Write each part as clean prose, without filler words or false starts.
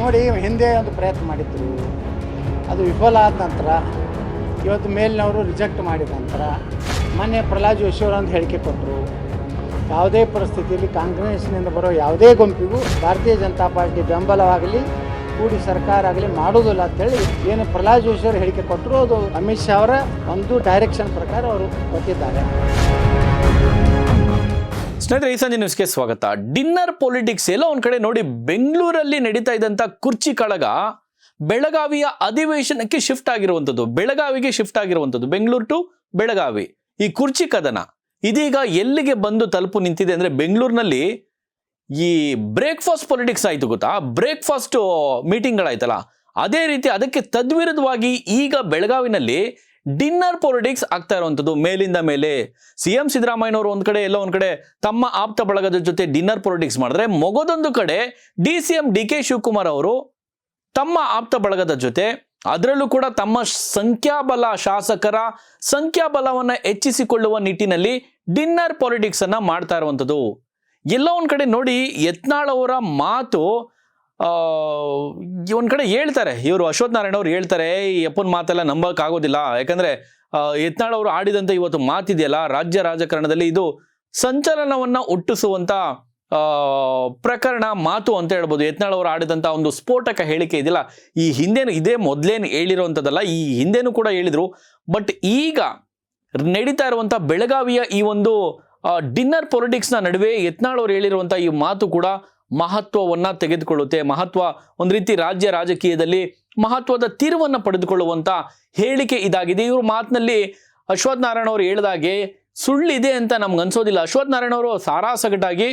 ನೋಡಿ ಹಿಂದೆ ಒಂದು ಪ್ರಯತ್ನ ಮಾಡಿದ್ರು, ಅದು ವಿಫಲ ಆದ ನಂತರ ಇವತ್ತು ಮೇಲಿನವರು ರಿಜೆಕ್ಟ್ ಮಾಡಿದ ನಂತರ ಮೊನ್ನೆ ಪ್ರಹ್ಲಾದ್ ಜೋಶಿ ಅವರು ಒಂದು ಹೇಳಿಕೆ ಕೊಟ್ಟರು, ಯಾವುದೇ ಪರಿಸ್ಥಿತಿಯಲ್ಲಿ ಕಾಂಗ್ರೆಸ್ನಿಂದ ಬರೋ ಯಾವುದೇ ಗುಂಪಿಗೂ ಭಾರತೀಯ ಜನತಾ ಪಾರ್ಟಿ ಬೆಂಬಲವಾಗಲಿ ಕೂಡಿ ಸರ್ಕಾರ ಆಗಲಿ ಮಾಡೋದಿಲ್ಲ ಅಂತೇಳಿ ಏನು ಪ್ರಹ್ಲಾದ್ ಜೋಶಿ ಅವರು ಹೇಳಿಕೆ ಕೊಟ್ಟರು, ಅದು ಅಮಿತ್ ಶಾ ಅವರ ಒಂದು ಡೈರೆಕ್ಷನ್ ಪ್ರಕಾರ ಅವರು ಕೊಟ್ಟಿದ್ದಾರೆ. ಸ್ನೇಹಿತರೆ, ಈ ಸಂಜೆ ನ್ಯೂಸ್ಗೆ ಸ್ವಾಗತ. ಡಿನ್ನರ್ ಪೊಲಿಟಿಕ್ಸ್ ಎಲ್ಲ ಒಂದ್ ಕಡೆ ನೋಡಿ, ಬೆಂಗಳೂರಲ್ಲಿ ನಡೀತಾ ಇದ್ದಂತ ಕುರ್ಚಿ ಕಳಗ ಬೆಳಗಾವಿಯ ಅಧಿವೇಶನಕ್ಕೆ ಶಿಫ್ಟ್ ಆಗಿರುವಂಥದ್ದು, ಬೆಳಗಾವಿಗೆ ಶಿಫ್ಟ್ ಆಗಿರುವಂಥದ್ದು, ಬೆಂಗಳೂರು ಟು ಬೆಳಗಾವಿ. ಈ ಕುರ್ಚಿ ಕದನ ಇದೀಗ ಎಲ್ಲಿಗೆ ಬಂದು ತಲುಪು ನಿಂತಿದೆ ಅಂದ್ರೆ, ಬೆಂಗಳೂರಿನಲ್ಲಿ ಈ ಬ್ರೇಕ್ಫಾಸ್ಟ್ ಪೊಲಿಟಿಕ್ಸ್ ಆಯ್ತು ಗೊತ್ತಾ, ಬ್ರೇಕ್ಫಾಸ್ಟ್ ಮೀಟಿಂಗ್ಗಳಾಯ್ತಲ್ಲ, ಅದೇ ರೀತಿ ಅದಕ್ಕೆ ತದ್ವಿರುದ್ಧವಾಗಿ ಈಗ ಬೆಳಗಾವಿನಲ್ಲಿ ಡಿನ್ನರ್ ಪೊಲಿಟಿಕ್ಸ್ ಆಗ್ತಾ ಇರುವಂಥದ್ದು. ಮೇಲಿಂದ ಮೇಲೆ ಸಿಎಂ ಸಿದ್ದರಾಮಯ್ಯನವರು ಒಂದ್ ಕಡೆ ಎಲ್ಲ ಒಂದ್ ಕಡೆ ತಮ್ಮ ಆಪ್ತ ಬಳಗದ ಜೊತೆ ಡಿನ್ನರ್ ಪೊಲಿಟಿಕ್ಸ್ ಮಾಡಿದ್ರೆ, ಮೊಗದೊಂದು ಕಡೆ DCM DK ಶಿವಕುಮಾರ್ ಅವರು ತಮ್ಮ ಆಪ್ತ ಬಳಗದ ಜೊತೆ, ಅದರಲ್ಲೂ ಕೂಡ ತಮ್ಮ ಸಂಖ್ಯಾಬಲ ಶಾಸಕರ ಸಂಖ್ಯಾಬಲವನ್ನ ಹೆಚ್ಚಿಸಿಕೊಳ್ಳುವ ನಿಟ್ಟಿನಲ್ಲಿ ಡಿನ್ನರ್ ಪೊಲಿಟಿಕ್ಸ್ ಅನ್ನ ಮಾಡ್ತಾ ಇರುವಂಥದ್ದು. ಎಲ್ಲ ಒಂದ್ ಕಡೆ ನೋಡಿ, ಯತ್ನಾಳ್ ಅವರ ಮಾತು ಒಂದ್ ಕಡೆ ಹೇಳ್ತಾರೆ, ಇವರು ಅಶ್ವಥ್ ನಾರಾಯಣ ಅವರು ಹೇಳ್ತಾರೆ, ಈ ಅಪ್ಪನ ಮಾತೆಲ್ಲ ನಂಬಕ್ ಆಗೋದಿಲ್ಲ, ಯಾಕಂದ್ರೆ ಯತ್ನಾಳ್ ಅವರು ಆಡಿದಂತ ಇವತ್ತು ಮಾತಿದೆಯಲ್ಲ ರಾಜ್ಯ ರಾಜಕಾರಣದಲ್ಲಿ, ಇದು ಸಂಚಲನವನ್ನ ಹುಟ್ಟಿಸುವಂತ ಪ್ರಕರಣ ಮಾತು ಅಂತ ಹೇಳ್ಬೋದು. ಯತ್ನಾಳ್ ಅವರು ಆಡಿದಂತ ಒಂದು ಸ್ಫೋಟಕ ಹೇಳಿಕೆ ಇದೆಯಲ್ಲ, ಈ ಹಿಂದೇನು ಇದೇ ಮೊದ್ಲೇನು ಹೇಳಿರುವಂಥದ್ದಲ್ಲ, ಈ ಹಿಂದೇನು ಕೂಡ ಹೇಳಿದ್ರು. ಬಟ್ ಈಗ ನಡೀತಾ ಇರುವಂತ ಬೆಳಗಾವಿಯ ಈ ಒಂದು ಡಿನ್ನರ್ ಪೊಲಿಟಿಕ್ಸ್ ನ ನಡುವೆ ಯತ್ನಾಳ್ ಅವರು ಹೇಳಿರುವಂತ ಈ ಮಾತು ಕೂಡ ಮಹತ್ವವನ್ನ ತೆಗೆದುಕೊಳ್ಳುತ್ತೆ. ಮಹತ್ವ ಒಂದ್ ರೀತಿ ರಾಜ್ಯ ರಾಜಕೀಯದಲ್ಲಿ ಮಹತ್ವದ ತೀರ್ವನ್ನ ಪಡೆದುಕೊಳ್ಳುವಂತ ಹೇಳಿಕೆ ಇದಾಗಿದೆ. ಇವ್ರ ಮಾತಿನಲ್ಲಿ ಅಶ್ವಥ್ ನಾರಾಯಣ ಅವರು ಹೇಳಿದಾಗೆ ಸುಳ್ಳಿದೆ ಅಂತ ನಮ್ಗೆ ಅನ್ಸೋದಿಲ್ಲ. ಅಶ್ವಥ್ ನಾರಾಯಣ ಅವರು ಸಾರಾಸಗಟಾಗಿ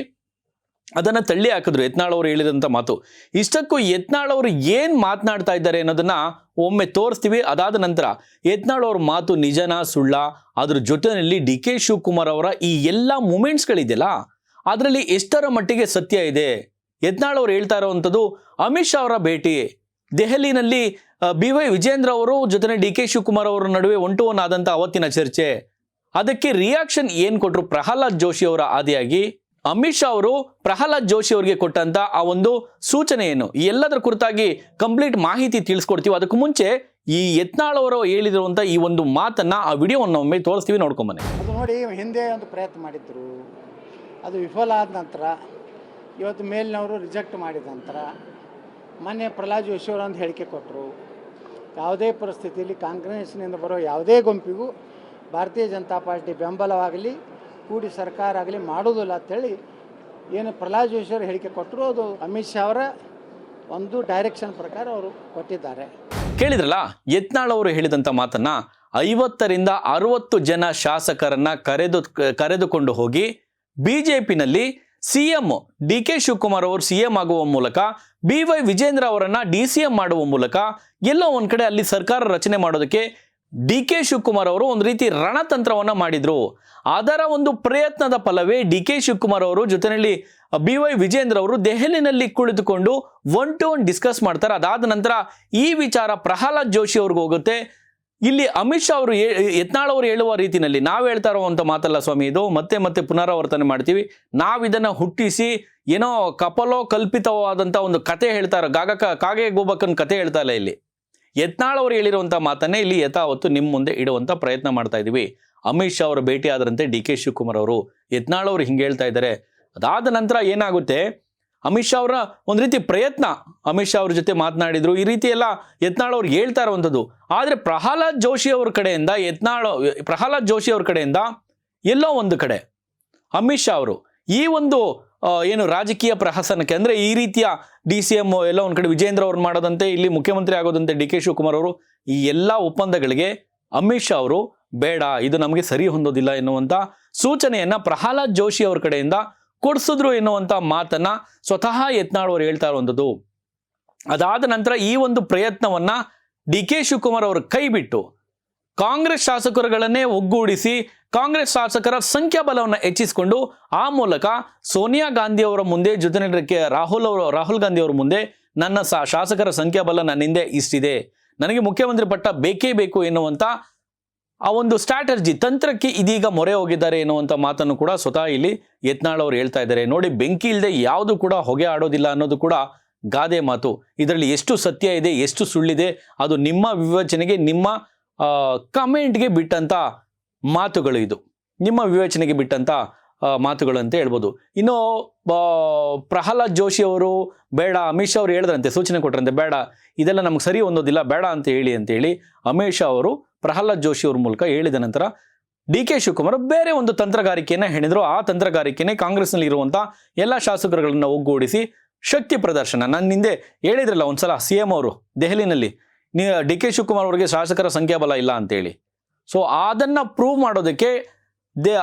ಅದನ್ನ ತಳ್ಳಿ ಹಾಕಿದ್ರು, ಯತ್ನಾಳ್ ಅವರು ಹೇಳಿದಂತ ಮಾತು. ಇಷ್ಟಕ್ಕೂ ಯತ್ನಾಳ್ ಅವರು ಏನ್ ಮಾತನಾಡ್ತಾ ಇದ್ದಾರೆ ಅನ್ನೋದನ್ನ ಒಮ್ಮೆ ತೋರಿಸ್ತೀವಿ. ಅದಾದ ನಂತರ ಯತ್ನಾಳ್ ಅವ್ರ ಮಾತು ನಿಜನಾ ಸುಳ್ಳ, ಅದ್ರ ಜೊತೆಯಲ್ಲಿ DK ಶಿವಕುಮಾರ್ ಅವರ ಈ ಎಲ್ಲಾ ಮೂಮೆಂಟ್ಸ್ಗಳಿದೆಯಲ್ಲ, ಅದರಲ್ಲಿ ಎಷ್ಟರ ಮಟ್ಟಿಗೆ ಸತ್ಯ ಇದೆ. ಯತ್ನಾಳ್ ಅವರು ಹೇಳ್ತಾ ಇರುವಂಥದ್ದು, ಅಮಿತ್ ಶಾ ಅವರ ಭೇಟಿ ದೆಹಲಿನಲ್ಲಿ BY ವಿಜೇಂದ್ರ ಅವರು ಜೊತೆ DK ಶಿವಕುಮಾರ್ ಅವರ ನಡುವೆ ಒನ್ ಆದಂತ ಅವತ್ತಿನ ಚರ್ಚೆ, ಅದಕ್ಕೆ ರಿಯಾಕ್ಷನ್ ಏನ್ ಕೊಟ್ರು ಪ್ರಹ್ಲಾದ್ ಜೋಶಿ ಅವರ ಆದಿಯಾಗಿ ಅಮಿತ್ ಶಾ ಅವರು ಪ್ರಹ್ಲಾದ್ ಜೋಶಿ ಅವರಿಗೆ ಕೊಟ್ಟಂತ ಆ ಒಂದು ಸೂಚನೆ ಏನು, ಈ ಎಲ್ಲದರ ಕುರಿತಾಗಿ ಕಂಪ್ಲೀಟ್ ಮಾಹಿತಿ ತಿಳಿಸ್ಕೊಡ್ತೀವಿ. ಅದಕ್ಕೂ ಮುಂಚೆ ಈ ಯತ್ನಾಳ್ ಅವರು ಹೇಳಿರುವಂತ ಈ ಒಂದು ಮಾತನ್ನ, ಆ ವಿಡಿಯೋವನ್ನು ಒಮ್ಮೆ ತೋರಿಸ್ತೀವಿ, ನೋಡ್ಕೊಂಬನ್ನಿ. ಅದು ನೋಡಿ ಹಿಂದೆ ಒಂದು ಪ್ರಯತ್ನ ಮಾಡಿದ್ರು, ಅದು ವಿಫಲ ಆದ ನಂತರ ಇವತ್ತು ಮೇಲಿನವರು ರಿಜೆಕ್ಟ್ ಮಾಡಿದ ನಂತರ ಮೊನ್ನೆ ಪ್ರಹ್ಲಾದ್ ಜೋಶಿ ಅವರು ಒಂದು ಹೇಳಿಕೆ ಕೊಟ್ಟರು, ಯಾವುದೇ ಪರಿಸ್ಥಿತಿಯಲ್ಲಿ ಕಾಂಗ್ರೆಸ್ನಿಂದ ಬರೋ ಯಾವುದೇ ಗುಂಪಿಗೂ ಭಾರತೀಯ ಜನತಾ ಪಾರ್ಟಿ ಬೆಂಬಲವಾಗಲಿ ಕೂಡಿ ಸರ್ಕಾರ ಆಗಲಿ ಮಾಡೋದಿಲ್ಲ ಅಂತೇಳಿ ಏನು ಪ್ರಹ್ಲಾದ್ ಜೋಶಿ ಅವರು ಹೇಳಿಕೆ ಕೊಟ್ಟರು, ಅದು ಅಮಿತ್ ಶಾ ಅವರ ಒಂದು ಡೈರೆಕ್ಷನ್ ಪ್ರಕಾರ ಅವರು ಕೊಟ್ಟಿದ್ದಾರೆ. ಕೇಳಿದ್ರಲ್ಲ, ಯತ್ನಾಳ್ ಅವರು ಹೇಳಿದಂತ ಮಾತನ್ನ 50ರಿಂದ 60 ಜನ ಶಾಸಕರನ್ನ ಕರೆದುಕೊಂಡು ಹೋಗಿ ಬಿಜೆಪಿನಲ್ಲಿ ಸಿಎಂ DK ಶಿವಕುಮಾರ್ ಅವರು CM ಆಗುವ ಮೂಲಕ, BY ವಿಜೇಂದ್ರ ಅವರನ್ನ DCM ಮಾಡುವ ಮೂಲಕ ಎಲ್ಲೋ ಒಂದ್ ಕಡೆ ಅಲ್ಲಿ ಸರ್ಕಾರ ರಚನೆ ಮಾಡೋದಕ್ಕೆ DK ಶಿವಕುಮಾರ್ ಅವರು ಒಂದು ರೀತಿ ರಣತಂತ್ರವನ್ನ ಮಾಡಿದ್ರು. ಅದರ ಒಂದು ಪ್ರಯತ್ನದ ಫಲವೇ DK ಶಿವಕುಮಾರ್ ಅವರು ಜೊತೆಯಲ್ಲಿ BY ವಿಜೇಂದ್ರ ಅವರು ದೆಹಲಿನಲ್ಲಿ ಕುಳಿತುಕೊಂಡು 1-to-1 ಡಿಸ್ಕಸ್ ಮಾಡ್ತಾರೆ. ಅದಾದ ನಂತರ ಈ ವಿಚಾರ ಪ್ರಹ್ಲಾದ್ ಜೋಶಿ ಅವ್ರಿಗೆ ಹೋಗುತ್ತೆ. ಇಲ್ಲಿ ಅಮಿತ್ ಶಾ ಅವರು ಯತ್ನಾಳ್ ಅವರು ಹೇಳುವ ರೀತಿಯಲ್ಲಿ, ನಾವು ಹೇಳ್ತಾ ಇರುವಂತ ಮಾತಲ್ಲ ಸ್ವಾಮಿ, ಇದು ಮತ್ತೆ ಮತ್ತೆ ಪುನರಾವರ್ತನೆ ಮಾಡ್ತೀವಿ, ನಾವಿದನ್ನ ಹುಟ್ಟಿಸಿ ಏನೋ ಕಲ್ಪಿತವಾದಂತ ಒಂದು ಕತೆ ಹೇಳ್ತಾ ಇರೋ, ಕಾಗೆ ಗೋಬಕ್ಕನ್ ಕತೆ ಹೇಳ್ತಾ ಇಲ್ಲ. ಇಲ್ಲಿ ಯತ್ನಾಳ್ ಅವರು ಹೇಳಿರುವಂತ ಮಾತನ್ನೇ ಇಲ್ಲಿ ಯಥಾವತ್ತು ನಿಮ್ಮ ಮುಂದೆ ಇಡುವಂತ ಪ್ರಯತ್ನ ಮಾಡ್ತಾ ಇದೀವಿ. ಅಮಿತ್ ಶಾ ಅವರ ಭೇಟಿ ಆದ್ರಂತೆ DK ಶಿವಕುಮಾರ್ ಅವರು, ಯತ್ನಾಳ್ ಅವರು ಹಿಂಗೆ ಹೇಳ್ತಾ ಇದ್ದಾರೆ. ಅದಾದ ನಂತರ ಏನಾಗುತ್ತೆ, ಅಮಿತ್ ಶಾ ಅವರ ಒಂದ್ ರೀತಿ ಪ್ರಯತ್ನ, ಅಮಿತ್ ಶಾ ಅವ್ರ ಜೊತೆ ಮಾತನಾಡಿದ್ರು, ಈ ರೀತಿ ಎಲ್ಲ ಯತ್ನಾಳ್ ಅವ್ರು ಹೇಳ್ತಾ ಇರುವಂಥದ್ದು. ಆದ್ರೆ ಪ್ರಹ್ಲಾದ್ ಜೋಶಿ ಅವ್ರ ಕಡೆಯಿಂದ ಎಲ್ಲೋ ಒಂದು ಕಡೆ ಅಮಿತ್ ಶಾ ಅವರು ಈ ಒಂದು ಏನು ರಾಜಕೀಯ ಪ್ರಹಸನಕ್ಕೆ, ಅಂದ್ರೆ ಈ ರೀತಿಯ DCM ಎಲ್ಲ ಒಂದ್ ಕಡೆ ವಿಜೇಂದ್ರ ಅವ್ರು ಮಾಡೋದಂತೆ, ಇಲ್ಲಿ ಮುಖ್ಯಮಂತ್ರಿ ಆಗೋದಂತೆ DK ಶಿವಕುಮಾರ್ ಅವರು, ಈ ಎಲ್ಲಾ ಒಪ್ಪಂದಗಳಿಗೆ ಅಮಿತ್ ಶಾ ಅವರು ಬೇಡ, ಇದು ನಮಗೆ ಸರಿ ಹೊಂದೋದಿಲ್ಲ ಎನ್ನುವಂತ ಸೂಚನೆಯನ್ನ ಪ್ರಹ್ಲಾದ್ ಜೋಶಿ ಅವ್ರ ಕಡೆಯಿಂದ ಕೊಡಿಸಿದ್ರು ಎನ್ನುವಂತ ಮಾತನ್ನ ಸ್ವತಃ ಯತ್ನಾಳ್ ಅವರು ಹೇಳ್ತಾ ಇರುವಂಥದ್ದು. ಅದಾದ ನಂತರ ಈ ಒಂದು ಪ್ರಯತ್ನವನ್ನ DK ಶಿವಕುಮಾರ್ ಅವರು ಕೈ ಬಿಟ್ಟು ಕಾಂಗ್ರೆಸ್ ಶಾಸಕರುಗಳನ್ನೇ ಒಗ್ಗೂಡಿಸಿ ಕಾಂಗ್ರೆಸ್ ಶಾಸಕರ ಸಂಖ್ಯಾಬಲವನ್ನು ಹೆಚ್ಚಿಸಿಕೊಂಡು, ಆ ಮೂಲಕ ಸೋನಿಯಾ ಗಾಂಧಿ ಅವರ ಮುಂದೆ ಜೊತೆಗೆ ರಾಹುಲ್ ಗಾಂಧಿ ಅವರ ಮುಂದೆ ನನ್ನ ಶಾಸಕರ ಸಂಖ್ಯಾಬಲ ನನ್ನಿಂದ ಇಷ್ಟಿದೆ, ನನಗೆ ಮುಖ್ಯಮಂತ್ರಿ ಪಟ್ಟ ಬೇಕೇ ಬೇಕು ಎನ್ನುವಂತ ಆ ಒಂದು ಸ್ಟ್ರಾಟಜಿ ತಂತ್ರಕ್ಕೆ ಇದೀಗ ಮೊರೆ ಹೋಗಿದ್ದಾರೆ ಎನ್ನುವಂತ ಮಾತನ್ನು ಕೂಡ ಸ್ವತಃ ಇಲ್ಲಿ ಯತ್ನಾಳ್ ಅವರು ಹೇಳ್ತಾ ಇದ್ದಾರೆ. ನೋಡಿ, ಬೆಂಕಿ ಇಲ್ಲದೆ ಯಾವುದು ಕೂಡ ಹೊಗೆ ಆಡೋದಿಲ್ಲ ಅನ್ನೋದು ಕೂಡ ಗಾದೆ ಮಾತು. ಇದರಲ್ಲಿ ಎಷ್ಟು ಸತ್ಯ ಇದೆ, ಎಷ್ಟು ಸುಳ್ಳಿದೆ, ಅದು ನಿಮ್ಮ ವಿವೇಚನೆಗೆ, ನಿಮ್ಮ ಕಮೆಂಟ್ಗೆ ಬಿಟ್ಟಂತ ಮಾತುಗಳು. ಇದು ನಿಮ್ಮ ವಿವೇಚನೆಗೆ ಬಿಟ್ಟಂತ ಮಾತುಗಳು ಅಂತ ಹೇಳ್ಬೋದು. ಇನ್ನು ಪ್ರಹ್ಲಾದ್ ಜೋಶಿ ಅವರು ಬೇಡ, ಅಮಿತ್ ಶಾ ಅವರು ಹೇಳಿದ್ರಂತೆ, ಸೂಚನೆ ಕೊಟ್ಟರಂತೆ, ಬೇಡ ಇದೆಲ್ಲ ನಮ್ಗೆ ಸರಿ ಹೊಂದೋದಿಲ್ಲ, ಬೇಡ ಅಂತ ಹೇಳಿ ಅಮಿತ್ ಶಾ ಅವರು ಪ್ರಹ್ಲಾದ್ ಜೋಶಿ ಅವ್ರ ಮೂಲಕ ಹೇಳಿದ ನಂತರ ಡಿ ಕೆ ಶಿವಕುಮಾರ್ ಬೇರೆ ಒಂದು ತಂತ್ರಗಾರಿಕೆಯನ್ನು ಹೇಳಿದ್ರು. ಆ ತಂತ್ರಗಾರಿಕೆನೇ ಕಾಂಗ್ರೆಸ್ನಲ್ಲಿ ಇರುವಂಥ ಎಲ್ಲ ಶಾಸಕರುಗಳನ್ನ ಒಗ್ಗೂಡಿಸಿ ಶಕ್ತಿ ಪ್ರದರ್ಶನ. ನಾನು ಹಿಂದೆ ಹೇಳಿದ್ರಲ್ಲ ಒಂದ್ಸಲ CM ಅವರು ದೆಹಲಿನಲ್ಲಿ, ಡಿ ಕೆ ಶಿವಕುಮಾರ್ ಅವರಿಗೆ ಶಾಸಕರ ಸಂಖ್ಯಾಬಲ ಇಲ್ಲ ಅಂತೇಳಿ. ಸೊ ಅದನ್ನು ಪ್ರೂವ್ ಮಾಡೋದಕ್ಕೆ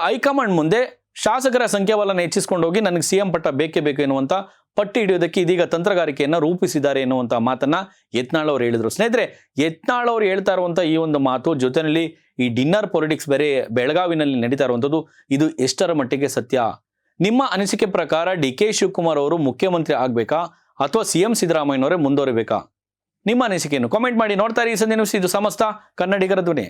ಹೈಕಮಾಂಡ್ ಮುಂದೆ ಶಾಸಕರ ಸಂಖ್ಯಾಬಲನ ಹೆಚ್ಚಿಸ್ಕೊಂಡು ಹೋಗಿ ನನಗೆ CM ಪಟ್ಟ ಬೇಕೇ ಬೇಕು ಎನ್ನುವಂಥ ಪಟ್ಟಿ ಹಿಡಿಯೋದಕ್ಕೆ ಇದೀಗ ತಂತ್ರಗಾರಿಕೆಯನ್ನು ರೂಪಿಸಿದ್ದಾರೆ ಎನ್ನುವಂಥ ಮಾತನ್ನ ಯತ್ನಾಳ್ ಅವರು ಹೇಳಿದರು. ಸ್ನೇಹಿತರೆ, ಯತ್ನಾಳ್ ಅವರು ಹೇಳ್ತಾ ಇರುವಂಥ ಈ ಒಂದು ಮಾತು ಜೊತೆಯಲ್ಲಿ ಈ ಡಿನ್ನರ್ ಪೊಲಿಟಿಕ್ಸ್ ಬೇರೆ ಬೆಳಗಾವಿನಲ್ಲಿ ನಡೀತಾ ಇರುವಂಥದ್ದು, ಇದು ಎಷ್ಟರ ಮಟ್ಟಿಗೆ ಸತ್ಯ? ನಿಮ್ಮ ಅನಿಸಿಕೆ ಪ್ರಕಾರ ಡಿ ಕೆ ಶಿವಕುಮಾರ್ ಅವರು ಮುಖ್ಯಮಂತ್ರಿ ಆಗಬೇಕಾ ಅಥವಾ CM ಸಿದ್ದರಾಮಯ್ಯನವರೇ ಮುಂದುವರಿಬೇಕಾ? ನಿಮ್ಮ ಅನಿಸಿಕೆಯನ್ನು ಕಾಮೆಂಟ್ ಮಾಡಿ. ನೋಡ್ತಾ ಇರಿ ಸಂಜೆ ನ್ಯೂಸ್, ಇದು ಸಮಸ್ತ ಕನ್ನಡಿಗರ ಧ್ವನಿ.